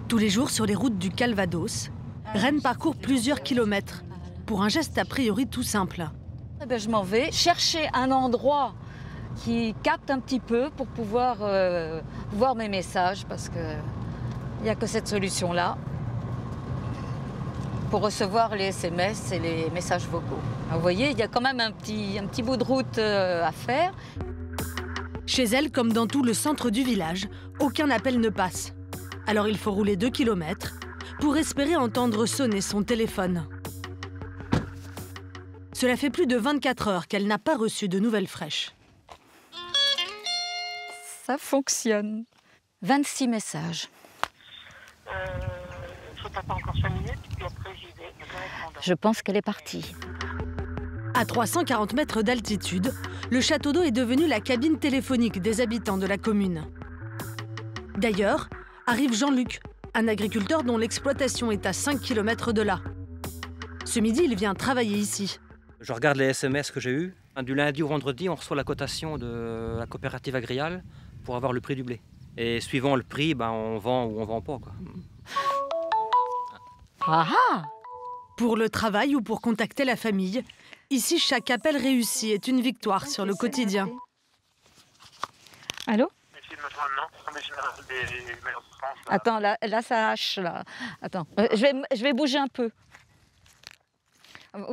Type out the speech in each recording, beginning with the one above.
Tous les jours, sur les routes du Calvados, Reine parcourt plusieurs kilomètres pour un geste a priori tout simple. Eh ben, je m'en vais chercher un endroit qui capte un petit peu pour pouvoir voir mes messages, parce qu'il n'y a que cette solution-là pour recevoir les SMS et les messages vocaux. Vous voyez, il y a quand même un petit bout de route à faire. Chez elle, comme dans tout le centre du village, aucun appel ne passe. Alors il faut rouler 2 kilomètres pour espérer entendre sonner son téléphone. Cela fait plus de 24 heures qu'elle n'a pas reçu de nouvelles fraîches. Ça fonctionne. 26 messages. Faut attendre encore 5 minutes, puis après j'y vais. Je pense qu'elle est partie. À 340 mètres d'altitude, le château d'eau est devenu la cabine téléphonique des habitants de la commune. D'ailleurs, arrive Jean-Luc, un agriculteur dont l'exploitation est à 5 km de là. Ce midi, il vient travailler ici. Je regarde les SMS que j'ai eus. Du lundi au vendredi, on reçoit la cotation de la coopérative agriale pour avoir le prix du blé. Et suivant le prix, on vend ou on vend pas, quoi. Ah ah! Pour le travail ou pour contacter la famille, ici, chaque appel réussi est une victoire sur le quotidien. Allô? Des mails en France, Attends, là ça hache, là. Attends, je vais bouger un peu.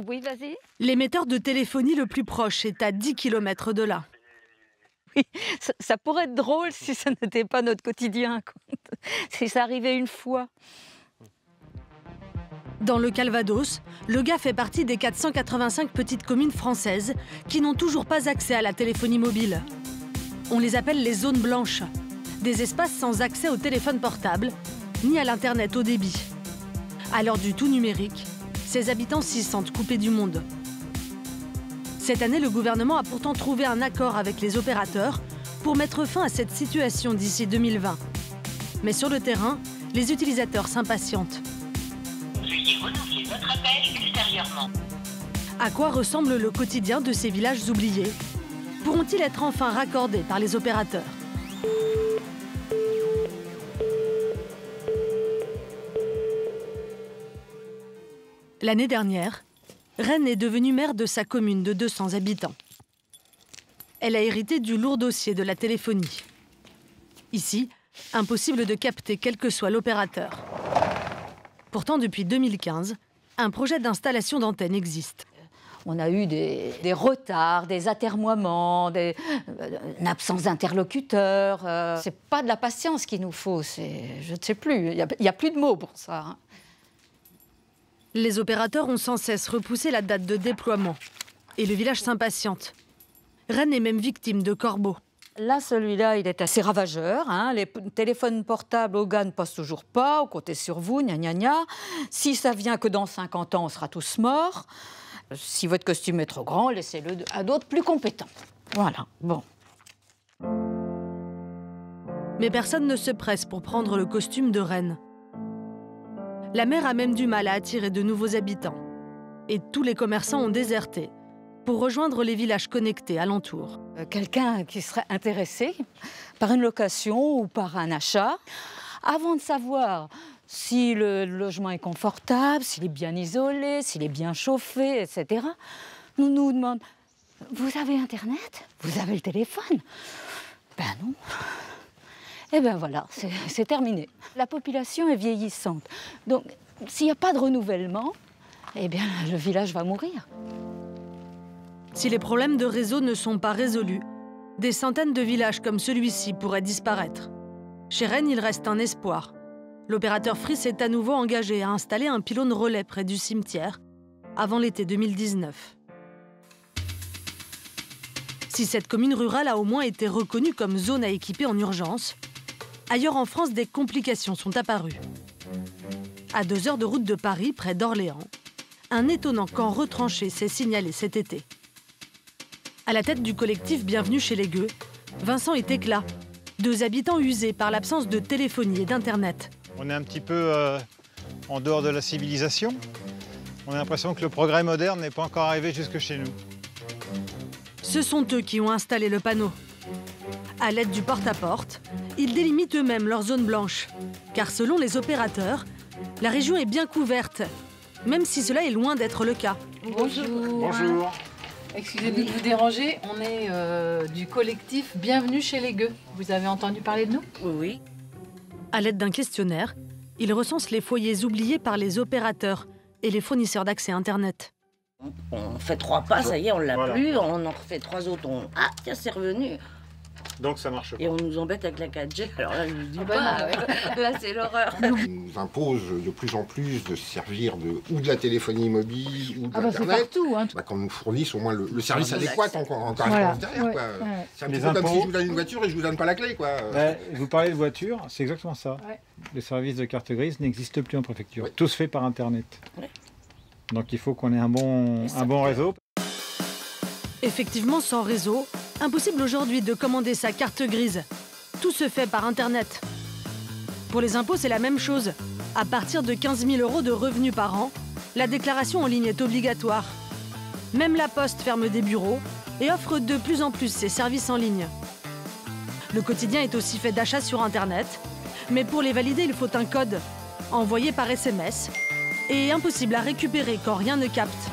Oui, vas-y. L'émetteur de téléphonie le plus proche est à 10 km de là. Oui, ça pourrait être drôle si ça n'était pas notre quotidien, quoi. Si ça arrivait une fois. Dans le Calvados, le Gard fait partie des 485 petites communes françaises qui n'ont toujours pas accès à la téléphonie mobile. On les appelle les zones blanches, des espaces sans accès au téléphone portable, ni à l'Internet haut débit. À l'heure du tout numérique, ces habitants s'y sentent coupés du monde. Cette année, le gouvernement a pourtant trouvé un accord avec les opérateurs pour mettre fin à cette situation d'ici 2020. Mais sur le terrain, les utilisateurs s'impatientent. Veuillez renouveler votre appel ultérieurement. À quoi ressemble le quotidien de ces villages oubliés? Pourront-ils être enfin raccordés par les opérateurs? L'année dernière, Reine est devenue maire de sa commune de 200 habitants. Elle a hérité du lourd dossier de la téléphonie. Ici, impossible de capter quel que soit l'opérateur. Pourtant, depuis 2015, un projet d'installation d'antenne existe. On a eu des retards, des atermoiements, une absence d'interlocuteurs. C'est pas de la patience qu'il nous faut, je ne sais plus, il n'y a plus de mots pour ça. Hein. Les opérateurs ont sans cesse repoussé la date de déploiement. Et le village s'impatiente. Reine est même victime de corbeaux. Là, celui-là, il est assez ravageur. Hein. Les téléphones portables au gars ne passent toujours pas. On comptait sur vous, gna gna gna. Si ça vient que dans 50 ans, on sera tous morts. Si votre costume est trop grand, laissez-le à d'autres plus compétents. Voilà, bon. Mais personne ne se presse pour prendre le costume de Reine. La maire a même du mal à attirer de nouveaux habitants. Et tous les commerçants ont déserté pour rejoindre les villages connectés alentour. Quelqu'un qui serait intéressé par une location ou par un achat, avant de savoir si le logement est confortable, s'il est bien isolé, s'il est bien chauffé, etc., nous demande « Vous avez Internet? Vous avez le téléphone ?» Ben non. Eh bien voilà, c'est terminé. La population est vieillissante. Donc, s'il n'y a pas de renouvellement, eh bien, le village va mourir. Si les problèmes de réseau ne sont pas résolus, des centaines de villages comme celui-ci pourraient disparaître. Chez Reine, il reste un espoir. L'opérateur Free s'est à nouveau engagé à installer un pylône relais près du cimetière avant l'été 2019. Si cette commune rurale a au moins été reconnue comme zone à équiper en urgence, ailleurs en France, des complications sont apparues. À 2 heures de route de Paris, près d'Orléans, un étonnant camp retranché s'est signalé cet été. À la tête du collectif Bienvenue chez les Gueux, Vincent et Tecla, 2 habitants usés par l'absence de téléphonie et d'Internet. On est un petit peu en dehors de la civilisation. On a l'impression que le progrès moderne n'est pas encore arrivé jusque chez nous. Ce sont eux qui ont installé le panneau. À l'aide du porte-à-porte, ils délimitent eux-mêmes leur zone blanche. Car selon les opérateurs, la région est bien couverte, même si cela est loin d'être le cas. Bonjour. Bonjour. Excusez-nous de vous déranger, on est du collectif Bienvenue chez les Gueux. Vous avez entendu parler de nous? Oui. À l'aide d'un questionnaire, ils recensent les foyers oubliés par les opérateurs et les fournisseurs d'accès Internet. On fait 3 pas, ça y est, on l'a Voilà. plus. On en refait 3 autres. Ah, tiens, c'est revenu. Donc ça marche pas. Et on nous embête avec la 4G. Alors là, je ne dis Ah bah pas. Là, c'est l'horreur. On nous impose de plus en plus de se servir ou de la téléphonie mobile ou de Ah bah c'est l'Internet. partout. Hein. Qu'on nous fournisse au moins le service adéquat en Voilà. correspondance derrière. Ouais, Quoi. ouais. C'est un Les petit peu comme impôts. si je vous donne une voiture et je vous donne pas la clé. Quoi. Vous parlez de voiture, c'est exactement ça. Ouais. Les services de carte grise n'existent plus en préfecture. Ouais. Tout se fait par Internet. Ouais. Donc il faut qu'on ait un bon réseau. Effectivement, sans réseau, impossible aujourd'hui de commander sa carte grise. Tout se fait par Internet. Pour les impôts, c'est la même chose. À partir de 15 000 € de revenus par an, la déclaration en ligne est obligatoire. Même la Poste ferme des bureaux et offre de plus en plus ses services en ligne. Le quotidien est aussi fait d'achats sur Internet, mais pour les valider, il faut un code, envoyé par SMS, et impossible à récupérer quand rien ne capte.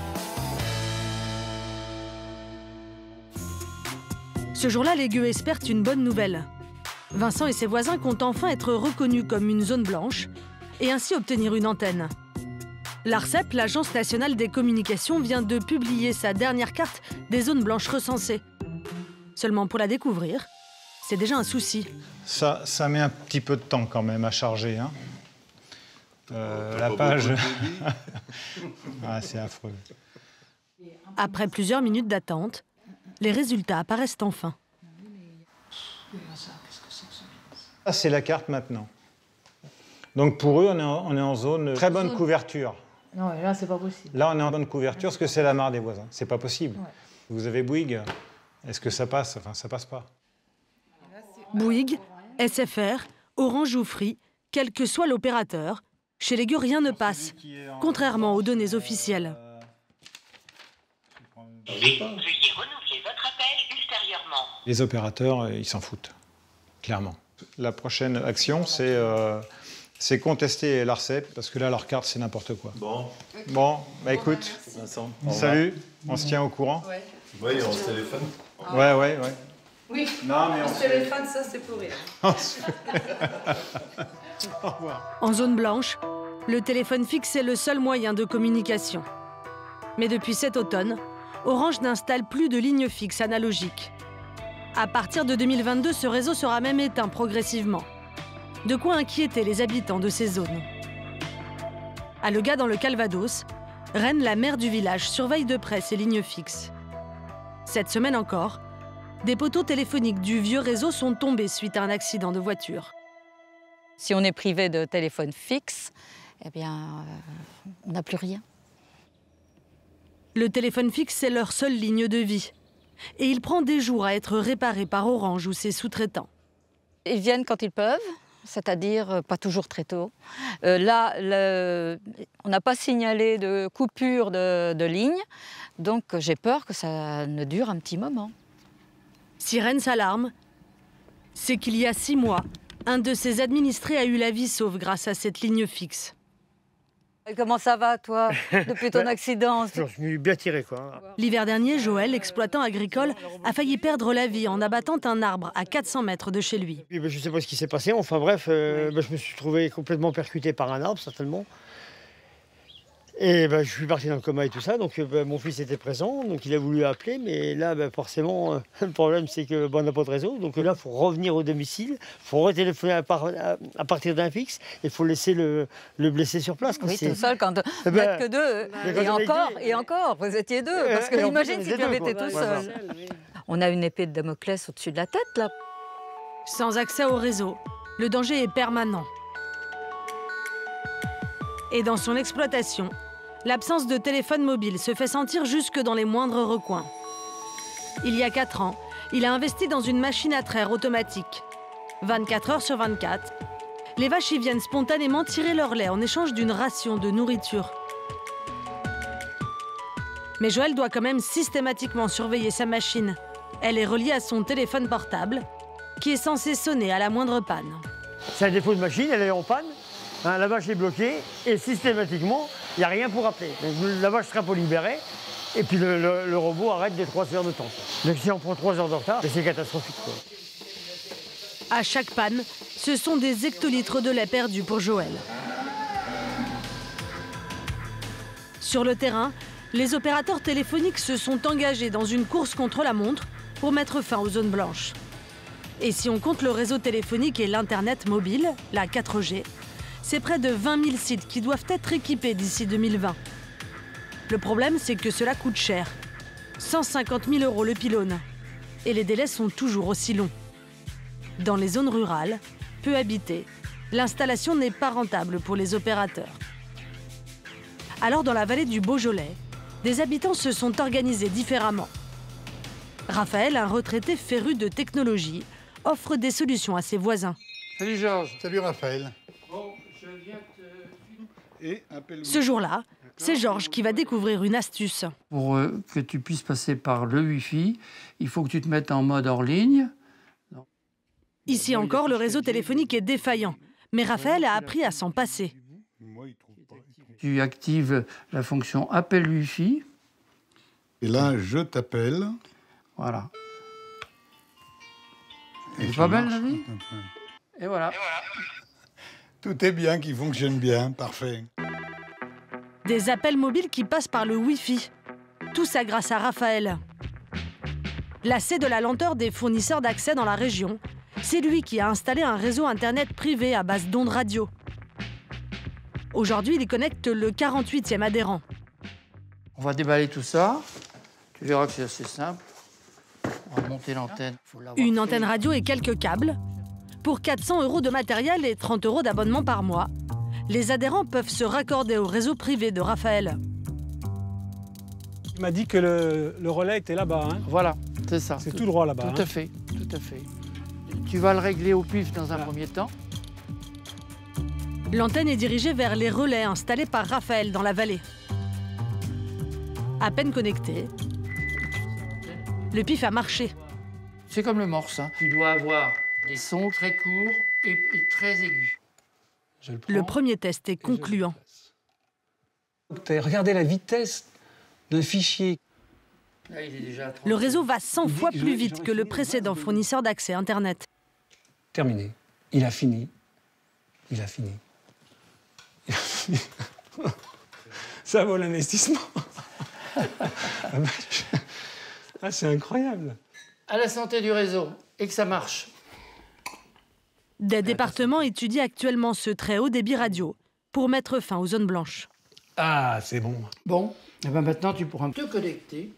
Ce jour-là, les Gueux espèrent une bonne nouvelle. Vincent et ses voisins comptent enfin être reconnus comme une zone blanche et ainsi obtenir une antenne. L'ARCEP, l'Agence nationale des communications, vient de publier sa dernière carte des zones blanches recensées. Seulement pour la découvrir, c'est déjà un souci. Ça met un petit peu de temps quand même à charger. Hein. La page... ah, c'est affreux. Après plusieurs minutes d'attente, les résultats apparaissent enfin. Ça, c'est la carte maintenant. Donc pour eux, on est en zone très bonne couverture. Non, là, c'est pas possible. Là, on est en bonne couverture parce que c'est la mare des voisins. C'est pas possible. Ouais. Vous avez Bouygues, est-ce que ça passe? Enfin, ça passe pas. Bouygues, SFR, Orange ou Free, quel que soit l'opérateur, chez les Gueux, rien ne passe, contrairement aux données officielles. Veuillez renouveler votre appel ultérieurement. Les opérateurs, ils s'en foutent, clairement. La prochaine action, c'est contester l'ARCEP, parce que là, leur carte, c'est n'importe quoi. Bon, bah écoute, Vincent. salut, on se tient au courant. Oui, on se téléphone. Ouais. Oui. Non, mais on se téléphone, ça, c'est pour rire. Au revoir. En zone blanche, le téléphone fixe est le seul moyen de communication. Mais depuis cet automne, Orange n'installe plus de lignes fixes analogiques. À partir de 2022, ce réseau sera même éteint progressivement. De quoi inquiéter les habitants de ces zones. À Lega, dans le Calvados, Reine, la maire du village, surveille de près ces lignes fixes. Cette semaine encore, des poteaux téléphoniques du vieux réseau sont tombés suite à un accident de voiture. Si on est privé de téléphone fixe, eh bien, on n'a plus rien. Le téléphone fixe, c'est leur seule ligne de vie. Et il prend des jours à être réparé par Orange ou ses sous-traitants. Ils viennent quand ils peuvent, c'est-à-dire pas toujours très tôt. Là, on n'a pas signalé de coupure de ligne, donc j'ai peur que ça ne dure un petit moment. Sirène s'alarme. C'est qu'il y a 6 mois, un de ses administrés a eu la vie sauve grâce à cette ligne fixe. Et comment ça va, toi, depuis ton accident? Je suis bien tiré, quoi. L'hiver dernier, Joël, exploitant agricole, a failli perdre la vie en abattant un arbre à 400 mètres de chez lui. Je ne sais pas ce qui s'est passé. Enfin bref, je me suis trouvé complètement percuté par un arbre, certainement. Et je suis parti dans le coma et tout ça. Donc mon fils était présent, donc il a voulu appeler. Mais là, forcément, le problème, c'est que on n'a pas de réseau. Donc là, il faut revenir au domicile. Il faut retéléphoner à partir d'un fixe. Il faut laisser le blessé sur place. Oui, tout seul, quand vous n'êtes que deux. Et encore, vous étiez deux. Parce que imagine si tu avais été tout seul. On a une épée de Damoclès au-dessus de la tête, là. Sans accès au réseau, le danger est permanent. Et dans son exploitation, l'absence de téléphone mobile se fait sentir jusque dans les moindres recoins. Il y a 4 ans, il a investi dans une machine à traire automatique. 24 heures sur 24, les vaches y viennent spontanément tirer leur lait en échange d'une ration de nourriture. Mais Joël doit quand même systématiquement surveiller sa machine. Elle est reliée à son téléphone portable qui est censé sonner à la moindre panne. C'est un défaut de machine, elle est en panne, hein, la vache est bloquée et systématiquement, il n'y a rien pour appeler. Donc, la vache sera pas libérée et puis le robot arrête des 3 heures de temps. Donc si on prend 3 heures de retard, c'est catastrophique, quoi. À chaque panne, ce sont des hectolitres de lait perdus pour Joël. Sur le terrain, les opérateurs téléphoniques se sont engagés dans une course contre la montre pour mettre fin aux zones blanches. Et si on compte le réseau téléphonique et l'Internet mobile, la 4G, c'est près de 20 000 sites qui doivent être équipés d'ici 2020. Le problème, c'est que cela coûte cher. 150 000 € le pylône. Et les délais sont toujours aussi longs. Dans les zones rurales, peu habitées, l'installation n'est pas rentable pour les opérateurs. Alors, dans la vallée du Beaujolais, des habitants se sont organisés différemment. Raphaël, un retraité féru de technologie, offre des solutions à ses voisins. Salut Georges. Salut Raphaël. Bon, je viens Ce jour-là, c'est Georges qui va découvrir une astuce. Pour que tu puisses passer par le Wi-Fi, il faut que tu te mettes en mode hors ligne. Ici encore, le réseau téléphonique est défaillant. Mais Raphaël a appris à s'en passer. Tu actives la fonction appel Wi-Fi. Et là, je t'appelle. Voilà. Et C'est pas belle la vie? Et voilà. Tout est bien, qui fonctionne bien, parfait. Des appels mobiles qui passent par le Wi-Fi. Tout ça grâce à Raphaël. Lassé de la lenteur des fournisseurs d'accès dans la région, c'est lui qui a installé un réseau Internet privé à base d'ondes radio. Aujourd'hui, il connecte le 48e adhérent. On va déballer tout ça. Tu verras que c'est assez simple. On va monter l'antenne. Une antenne radio et quelques câbles. Pour 400 € de matériel et 30 € d'abonnement par mois, les adhérents peuvent se raccorder au réseau privé de Raphaël. Il m'a dit que le relais était là-bas. Hein. Voilà, c'est ça. C'est tout droit là-bas. Tout à fait, tout à fait. Tu vas le régler au pif dans un premier temps. L'antenne est dirigée vers les relais installés par Raphaël dans la vallée. À peine connecté, le pif a marché. C'est comme le morse. Hein. Tu dois avoir des sons très courts et très aigus. Le premier test est concluant. Regardez la vitesse d'un fichier. Là, il est déjà le réseau va 100 fois plus vite que le précédent fournisseur d'accès Internet. Terminé. Il a fini. Il a fini. Ça vaut l'investissement. Ah, c'est incroyable. À la santé du réseau et que ça marche. Des départements étudient actuellement ce très haut débit radio pour mettre fin aux zones blanches. Ah, c'est bon. Bon, et ben maintenant tu pourras te connecter